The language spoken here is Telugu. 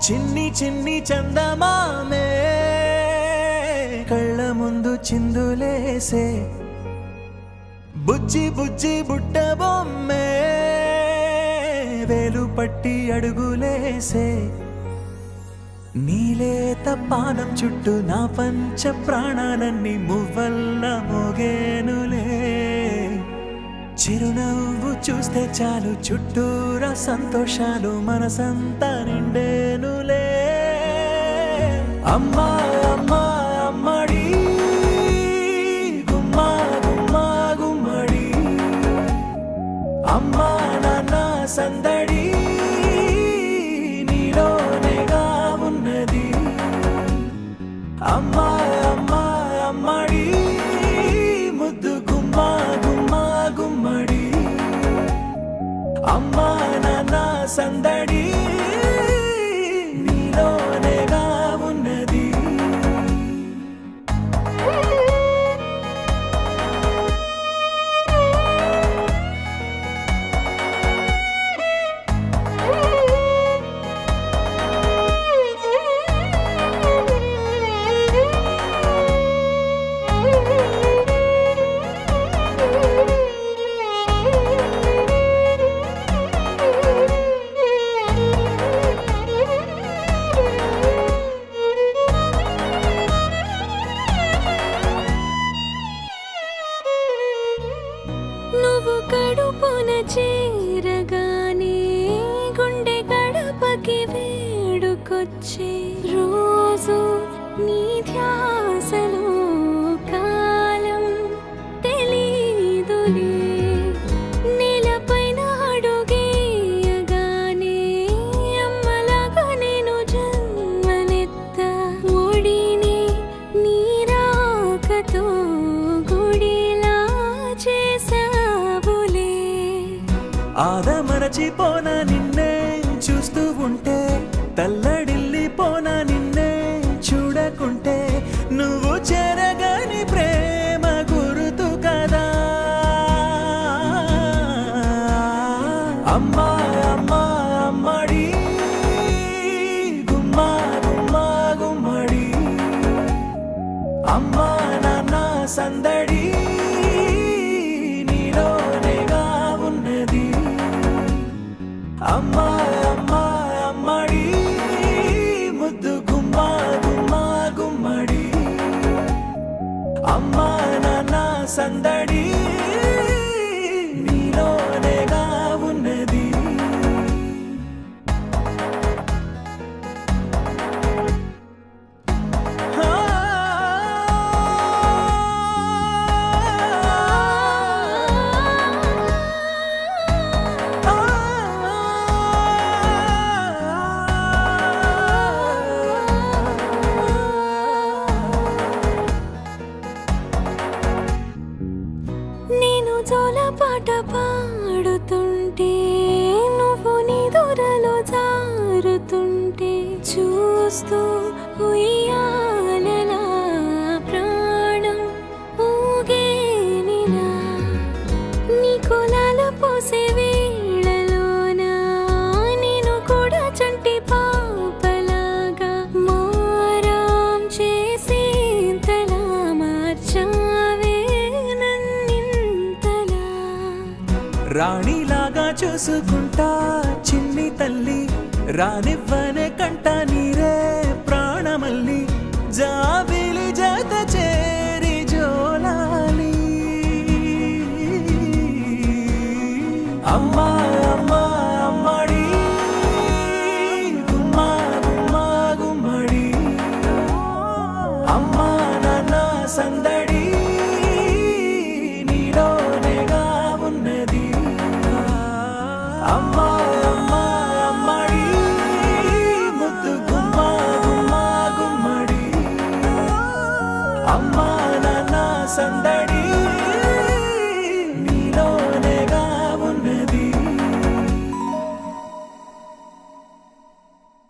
చిన్ని చిన్ని చందమామే కళ్ళ ముందు చిందులేసే బుజ్జి బుజ్జి బుట్ట బొమ్మే వేలు పట్టి అడుగులేసే నీలేత పానం చుట్టూ నా పంచ ప్రాణాలన్నీ మువ్వల్ల మోగేనులే చిరునవ్వు చూస్తే చాలు చుట్టూరా సంతోషాలు మనసంతా నిండేనులే అమ్మా అమ్మా అమ్మడి గుమ్మా గుమ్మా గుమ్మడి అమ్మా నాన్న సందడి నీలోనేగా ఉన్నది అమ్మా అమ్మా అమ్మడి ముద్దు గుమ్మా గుమ్మా గుమ్మడి అమ్మా నాన్న సందడి నీలోనేగా ఉన్నది నువ్వు కడుపున చేరగానే గుండె గడపకి వేడుకొచ్చే రోజు నీ ధ్యాసలో కాలం తెలీదులే నేలపైన అడుగేయగానే అమ్మలాగా నేను జన్మనెత్త ఒడిని నీ రాకతో గుడిలా చేసావులే ఆదమరచిపోనా నిన్నే చూస్తూ ఉంటే తల్లడిల్లిపోనా నిన్నే చూడకుంటే నువ్వు చెరగని ప్రేమ గుర్తు కదా అమ్మా అమ్మా అమ్మడి గుమ్మా గుమ్మా గుమ్మడి అమ్మా నాన్న సందడి నీలోనేగా ఉన్నది అమ్మా అమ్మా అమ్మడి ముద్దు గుమ్మా గుమ్మా గుమ్మడి అమ్మా నాన్న సందడి నీలోనేగా ఉన్నది నేను జోలపాట పాడుతుంటే నువ్వు నిదురలో జారుతుంటే చూస్తూ ఉయ్యాలలా ప్రాణం ఊగేనిలా నీ కులాల పోసే వేళలోన నేను కూడా చంటి పాపలాగా మారాం చేసేంతలా మార్చావే నన్నింతలా రాణిలాగా చూసుకుంటా చిన్ని తల్లి రానివ్వనే కంట నీరే ప్రాణమల్లి జాబిలి జత చేరి జోలాలి అమ్మా అమ్మా అమ్మడి గుమ్మా గుమ్మా గుమ్మడి అమ్మా నాన్న సందడి నీలోనేగా ఉన్నది అమ్మా అమ్మా అమ్మడి ముద్దు గుమ్మా గుమ్మా గుమ్మడి అమ్మా నాన్న సందడి